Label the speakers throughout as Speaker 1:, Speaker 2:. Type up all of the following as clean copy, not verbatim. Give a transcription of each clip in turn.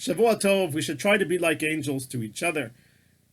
Speaker 1: Shavua Tov, we should try to be like angels to each other.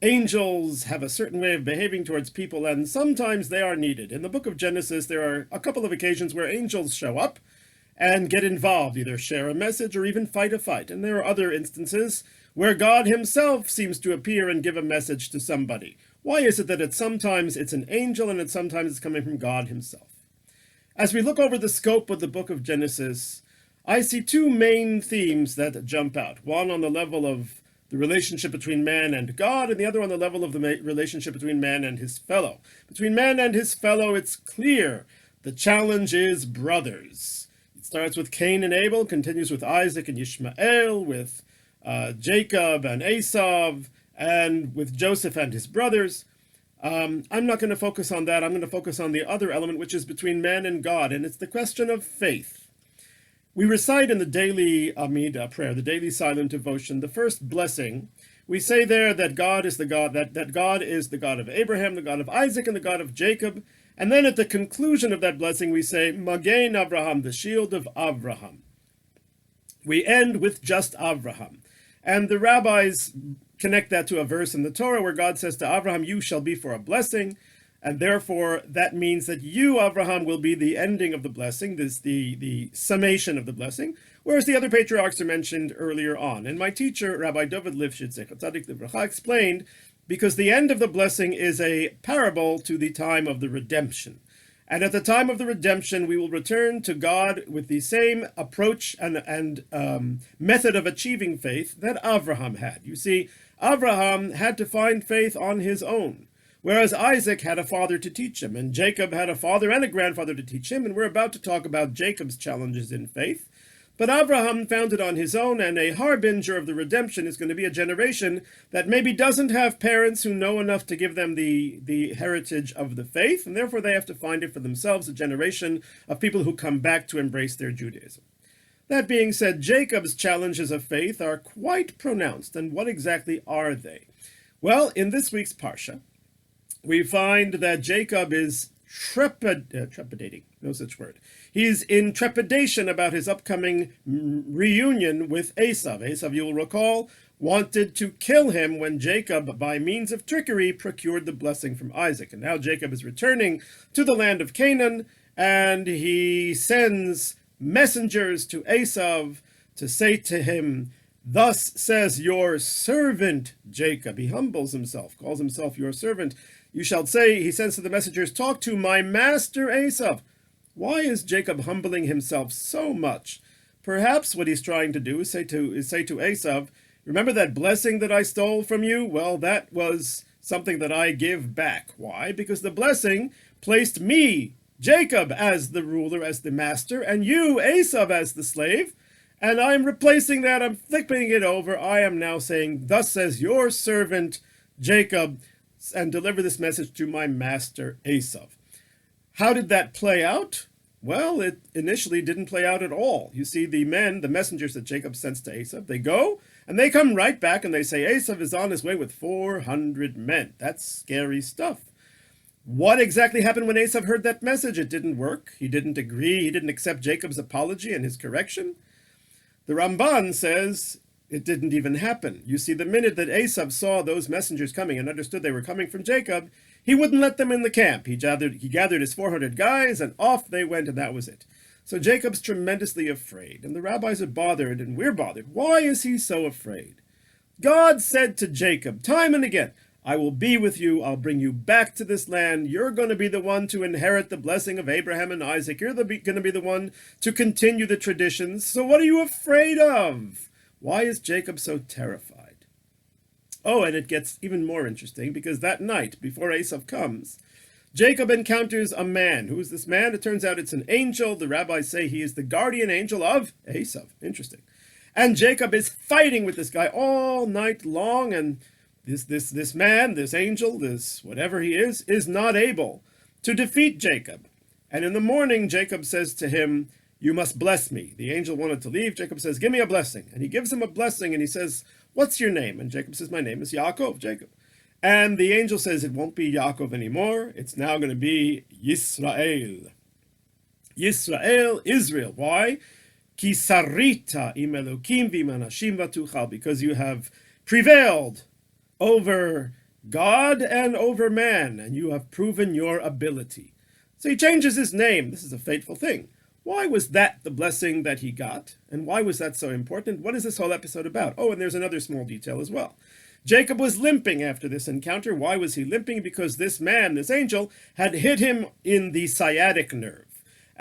Speaker 1: Angels have a certain way of behaving towards people, and sometimes they are needed. In the book of Genesis, there are a couple of occasions where angels show up and get involved, either share a message or even fight a fight. And there are other instances where God himself seems to appear and give a message to somebody. Why is it that sometimes it's an angel and sometimes it's coming from God himself? As we look over the scope of the book of Genesis, I see two main themes that jump out. One on the level of the relationship between man and God, and the other on the level of the relationship between man and his fellow. Between man and his fellow, it's clear the challenge is brothers. It starts with Cain and Abel, continues with Isaac and Ishmael, with Jacob and Asaf, and with Joseph and his brothers. I'm not going to focus on that. I'm going to focus on the other element, which is between man and God, and it's the question of faith. We recite in the daily Amidah prayer, the daily silent devotion, the first blessing. We say there that God is the God, that God is the God of Abraham, the God of Isaac, and the God of Jacob. And then at the conclusion of that blessing, we say, Magen Avraham, the shield of Avraham. We end with just Avraham. And the rabbis connect that to a verse in the Torah where God says to Avraham, you shall be for a blessing. And therefore, that means that you, Avraham, will be the ending of the blessing, this the summation of the blessing, whereas the other patriarchs are mentioned earlier on. And my teacher, Rabbi David Lifshitz, Zecher Tzadik Livracha, explained, because the end of the blessing is a parable to the time of the redemption. And at the time of the redemption, we will return to God with the same approach and method of achieving faith that Avraham had. You see, Avraham had to find faith on his own, whereas Isaac had a father to teach him, and Jacob had a father and a grandfather to teach him, and we're about to talk about Jacob's challenges in faith. But Abraham found it on his own, and a harbinger of the redemption is going to be a generation that maybe doesn't have parents who know enough to give them the heritage of the faith, and therefore they have to find it for themselves, a generation of people who come back to embrace their Judaism. That being said, Jacob's challenges of faith are quite pronounced, and what exactly are they? Well, in this week's Parsha, we find that Jacob is trepidating, no such word. He's in trepidation about his upcoming reunion with Asaf. Asaf, you will recall, wanted to kill him when Jacob, by means of trickery, procured the blessing from Isaac. And now Jacob is returning to the land of Canaan, and he sends messengers to Asaf to say to him, thus says your servant Jacob. He humbles himself, calls himself your servant. You shall say, he says to the messengers, talk to my master Asaf. Why is Jacob humbling himself so much? Perhaps what he's trying to do is say to Asaf, remember that blessing that I stole from you? Well, that was something that I give back. Why? Because the blessing placed me, Jacob, as the ruler, as the master, and you, Asaf, as the slave. And I'm replacing that. I'm flipping it over. I am now saying, thus says your servant Jacob, and deliver this message to my master Asaf. How did that play out? Well, it initially didn't play out at all. You see, the messengers that Jacob sends to Asaf, they go, and they come right back, and they say, Asaf is on his way with 400 men. That's scary stuff. What exactly happened when Asaf heard that message? It didn't work. He didn't agree. He didn't accept Jacob's apology and his correction. The Ramban says it didn't even happen. You see, the minute that Asaf saw those messengers coming and understood they were coming from Jacob, he wouldn't let them in the camp. He gathered his 400 guys, and off they went, and that was it. So Jacob's tremendously afraid, and the rabbis are bothered, and we're bothered. Why is he so afraid? God said to Jacob, time and again, I will be with you, I'll bring you back to this land, you're going to be the one to inherit the blessing of Abraham and Isaac, you're going to be the one to continue the traditions, so what are you afraid of? Why is Jacob so terrified? Oh, and it gets even more interesting, because that night, before Asaf comes, Jacob encounters a man. Who is this man? It turns out it's an angel. The rabbis say he is the guardian angel of Asaf. Interesting. And Jacob is fighting with this guy all night long, and this man, this angel, this whatever he is not able to defeat Jacob. And in the morning, Jacob says to him, you must bless me. The angel wanted to leave. Jacob says, give me a blessing. And he gives him a blessing, and he says, what's your name? And Jacob says, my name is Yaakov, Jacob. And the angel says, it won't be Yaakov anymore. It's now going to be Yisrael. Yisrael, Israel. Why? Ki sarita im Elokim v'im anashim v'tuchal, because you have prevailed over God and over man, and you have proven your ability. So he changes his name. This is a fateful thing. Why was that the blessing that he got? And why was that so important? What is this whole episode about? Oh, and there's another small detail as well. Jacob was limping after this encounter. Why was he limping? Because this man, this angel, had hit him in the sciatic nerve.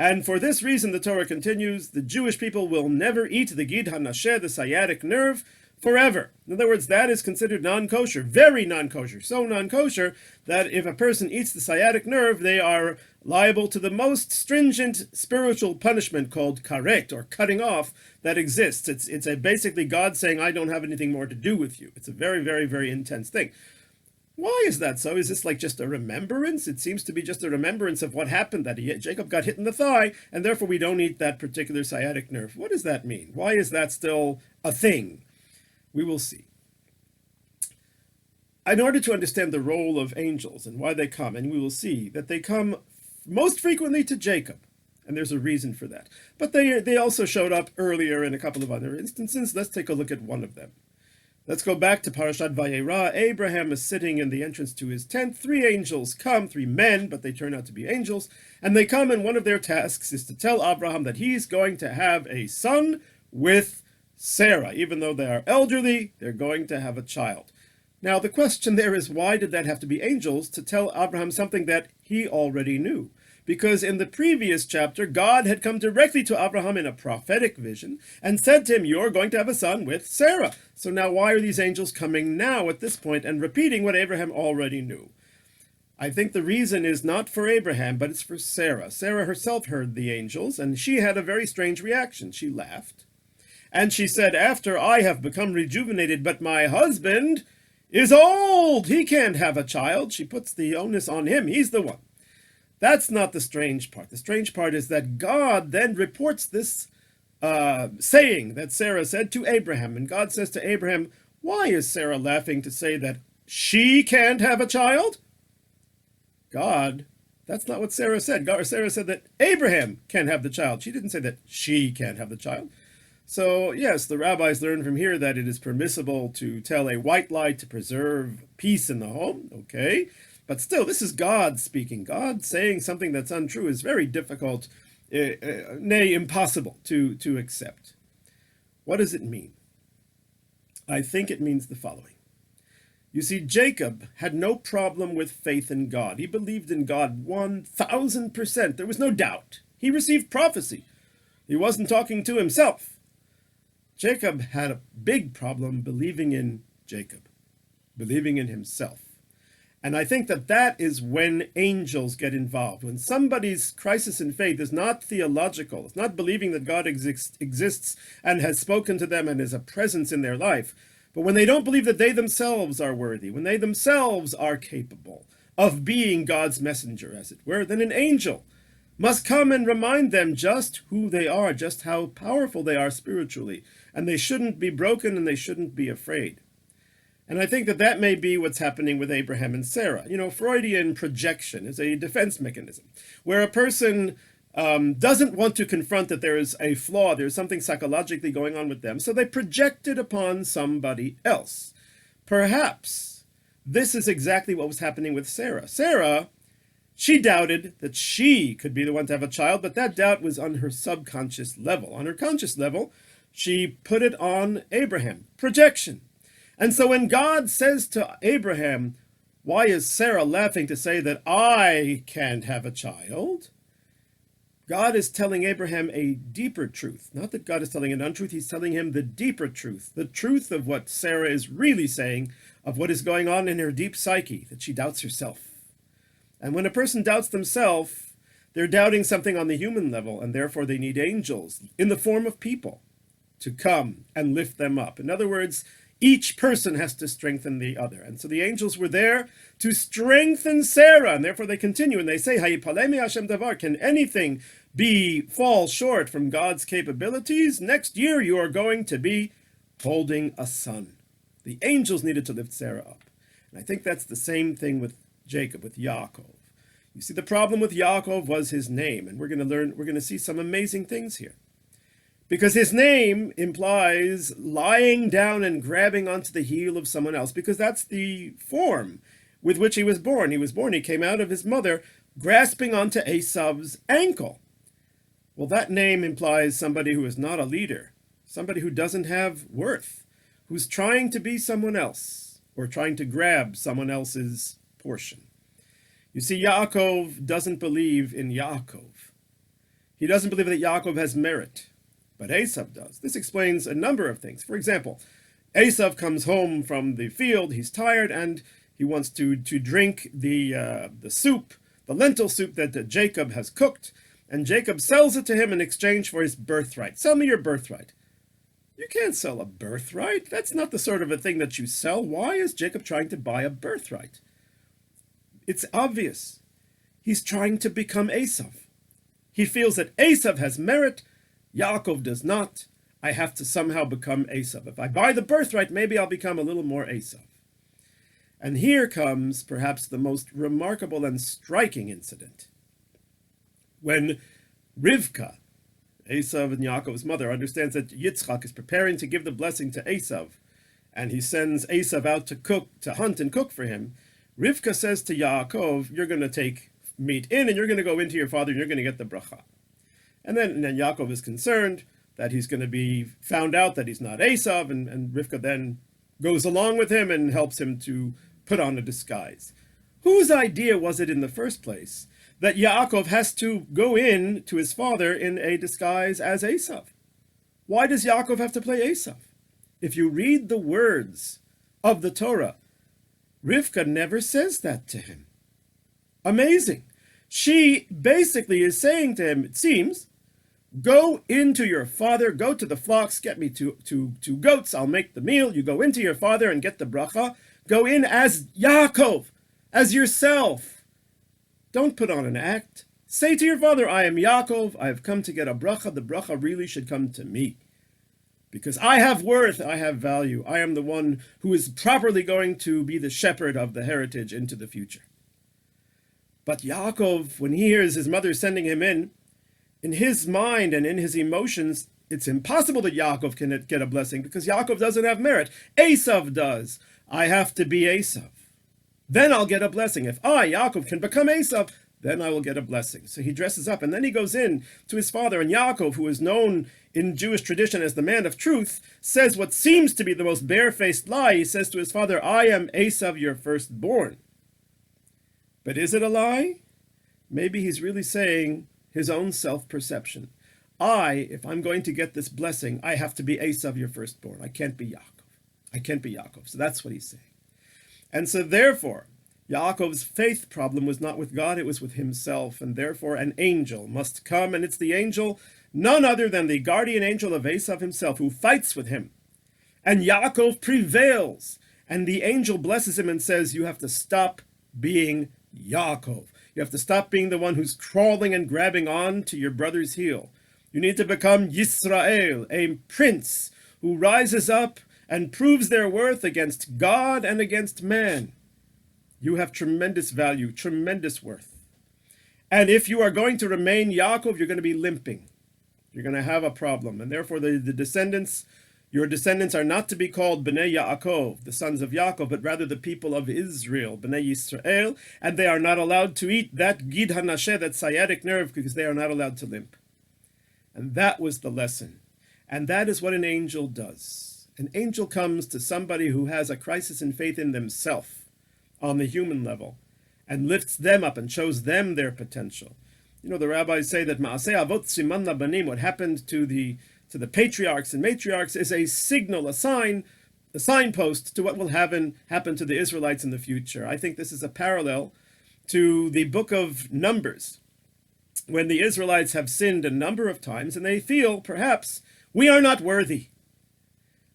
Speaker 1: And for this reason, the Torah continues, the Jewish people will never eat the gid hanasheh, the sciatic nerve, forever. In other words, that is considered non-kosher, very non-kosher, so non-kosher that if a person eats the sciatic nerve, they are liable to the most stringent spiritual punishment called karet, or cutting off, that exists. It's basically God saying, I don't have anything more to do with you. It's a very, very, very intense thing. Why is that so? Is this like just a remembrance? It seems to be just a remembrance of what happened, that Jacob got hit in the thigh, and therefore we don't eat that particular sciatic nerve. What does that mean? Why is that still a thing? We will see. In order to understand the role of angels and why they come, and we will see that they come most frequently to Jacob, and there's a reason for that. But they also showed up earlier in a couple of other instances. Let's take a look at one of them. Let's go back to Parashat Vayera. Abraham is sitting in the entrance to his tent. 3 angels come, 3 men, but they turn out to be angels. And they come, and one of their tasks is to tell Abraham that he's going to have a son with Sarah. Even though they are elderly, they're going to have a child. Now, the question there is, why did that have to be angels to tell Abraham something that he already knew? Because in the previous chapter, God had come directly to Abraham in a prophetic vision and said to him, you're going to have a son with Sarah. So now why are these angels coming now at this point and repeating what Abraham already knew? I think the reason is not for Abraham, but it's for Sarah. Sarah herself heard the angels, and she had a very strange reaction. She laughed. And she said, after I have become rejuvenated, but my husband is old. He can't have a child. She puts the onus on him. He's the one. That's not the strange part. The strange part is that God then reports this saying that Sarah said to Abraham. And God says to Abraham, why is Sarah laughing to say that she can't have a child? God, that's not what Sarah said. Sarah said that Abraham can have the child. She didn't say that she can't have the child. So yes, the rabbis learn from here that it is permissible to tell a white lie to preserve peace in the home. Okay. But still, this is God speaking. God saying something that's untrue is very difficult, nay, impossible to accept. What does it mean? I think it means the following. You see, Jacob had no problem with faith in God. He believed in God 1,000%. There was no doubt. He received prophecy. He wasn't talking to himself. Jacob had a big problem believing in Jacob, believing in himself. And I think that is when angels get involved. When somebody's crisis in faith is not theological, it's not believing that God exists and has spoken to them and is a presence in their life, but when they don't believe that they themselves are worthy, when they themselves are capable of being God's messenger, as it were, then an angel must come and remind them just who they are, just how powerful they are spiritually, and they shouldn't be broken and they shouldn't be afraid. And I think that may be what's happening with Abraham and Sarah. You know, Freudian projection is a defense mechanism where a person doesn't want to confront that there is a flaw, there's something psychologically going on with them, so they project it upon somebody else. Perhaps this is exactly what was happening with Sarah. Sarah, she doubted that she could be the one to have a child, but that doubt was on her subconscious level. On her conscious level, she put it on Abraham. Projection. And so when God says to Abraham, why is Sarah laughing to say that I can't have a child? God is telling Abraham a deeper truth. Not that God is telling an untruth, he's telling him the deeper truth. The truth of what Sarah is really saying, of what is going on in her deep psyche, that she doubts herself. And when a person doubts themselves, they're doubting something on the human level, and therefore they need angels in the form of people to come and lift them up. In other words, each person has to strengthen the other. And so the angels were there to strengthen Sarah. And therefore they continue and they say, Hayipalemi Hashem davar, can anything fall short from God's capabilities? Next year you are going to be holding a son. The angels needed to lift Sarah up. And I think that's the same thing with Jacob, with Yaakov. You see, the problem with Yaakov was his name. And we're going to see some amazing things here. because his name implies lying down and grabbing onto the heel of someone else, because that's the form with which he was born. He came out of his mother grasping onto Esav's ankle. Well, that name implies somebody who is not a leader, somebody who doesn't have worth, who's trying to be someone else or trying to grab someone else's portion. You see, Yaakov doesn't believe in Yaakov. He doesn't believe that Yaakov has merit, but Asaf does. This explains a number of things. For example, Asaf comes home from the field, he's tired, and he wants to drink the soup, the lentil soup that Jacob has cooked, and Jacob sells it to him in exchange for his birthright. Sell me your birthright. You can't sell a birthright. That's not the sort of a thing that you sell. Why is Jacob trying to buy a birthright? It's obvious. He's trying to become Asaf. He feels that Asaf has merit, Yaakov does not. I have to somehow become Asaf. If I buy the birthright, maybe I'll become a little more Asaf. And here comes perhaps the most remarkable and striking incident. When Rivka, Asaf and Yaakov's mother, understands that Yitzchak is preparing to give the blessing to Asaf, and he sends Asaf out to hunt and cook for him, Rivka says to Yaakov, you're going to take meat in, and you're going to go into your father, and you're going to get the bracha. And then Yaakov is concerned that he's going to be found out that he's not Asaf, and Rivka then goes along with him and helps him to put on a disguise. Whose idea was it in the first place that Yaakov has to go in to his father in a disguise as Asaf? Why does Yaakov have to play Asaf? If you read the words of the Torah, Rivka never says that to him. Amazing. She basically is saying to him, it seems, go into your father, go to the flocks, get me two goats, I'll make the meal. You go into your father and get the bracha. Go in as Yaakov, as yourself. Don't put on an act. Say to your father, I am Yaakov, I have come to get a bracha. The bracha really should come to me. Because I have worth, I have value. I am the one who is properly going to be the shepherd of the heritage into the future. But Yaakov, when he hears his mother sending him in his mind and in his emotions, it's impossible that Yaakov can get a blessing because Yaakov doesn't have merit. Asaf does. I have to be Asaf. Then I'll get a blessing. If I, Yaakov, can become Asaf, then I will get a blessing. So he dresses up, and then he goes in to his father, and Yaakov, who is known in Jewish tradition as the man of truth, says what seems to be the most barefaced lie. He says to his father, I am Asaf, your firstborn. But is it a lie? Maybe he's really saying his own self-perception. If I'm going to get this blessing, I have to be Asaf, your firstborn. I can't be Yaakov. I can't be Yaakov. So that's what he's saying. And so therefore, Yaakov's faith problem was not with God, it was with himself. And therefore an angel must come, and it's the angel, none other than the guardian angel of Asaf himself, who fights with him. And Yaakov prevails. And the angel blesses him and says, you have to stop being Yaakov. You have to stop being the one who's crawling and grabbing on to your brother's heel. You need to become Yisrael, a prince who rises up and proves their worth against God and against man. You have tremendous value, tremendous worth. And if you are going to remain Yaakov, you're going to be limping. You're going to have a problem. And therefore the descendants, your descendants are not to be called Bnei Yaakov, the sons of Yaakov, but rather the people of Israel, Bnei Yisrael. And they are not allowed to eat that Gid HaNasheh, that sciatic nerve, because they are not allowed to limp. And that was the lesson. And that is what an angel does. An angel comes to somebody who has a crisis in faith in themselves on the human level and lifts them up and shows them their potential. You know, the rabbis say that Ma'aseh Avot Siman Labanim, what happened to the patriarchs and matriarchs, is a signal, a sign, a signpost to what will happen to the Israelites in the future. I think this is a parallel to the book of Numbers, when the Israelites have sinned a number of times and they feel, perhaps, we are not worthy.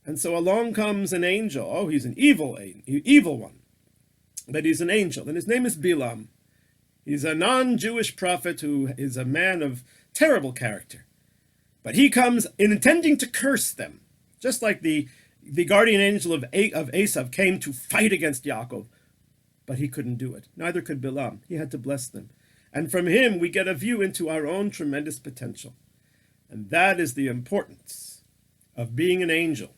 Speaker 1: And so along comes an angel. Oh, he's an evil one. But he's an angel, and his name is Bilam. He's a non-Jewish prophet who is a man of terrible character. But he comes intending to curse them, just like the guardian angel of Asaf came to fight against Yaakov. But he couldn't do it. Neither could Bilam. He had to bless them. And from him, we get a view into our own tremendous potential. And that is the importance of being an angel.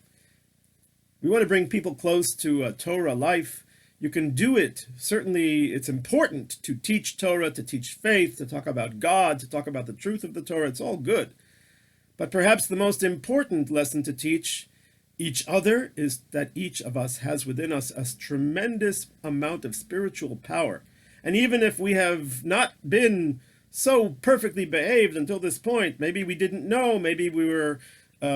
Speaker 1: We want to bring people close to a Torah life. You can do it. Certainly, it's important to teach Torah, to teach faith, to talk about God, to talk about the truth of the Torah. It's all good. But perhaps the most important lesson to teach each other is that each of us has within us a tremendous amount of spiritual power. And even if we have not been so perfectly behaved until this point, maybe we didn't know, maybe we were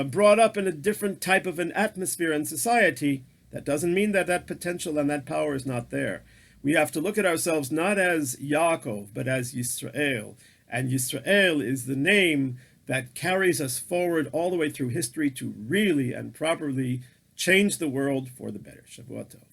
Speaker 1: brought up in a different type of an atmosphere and society, that doesn't mean that that potential and that power is not there. We have to look at ourselves not as Yaakov, but as Yisrael. And Yisrael is the name that carries us forward all the way through history to really and properly change the world for the better. Shavua Tov.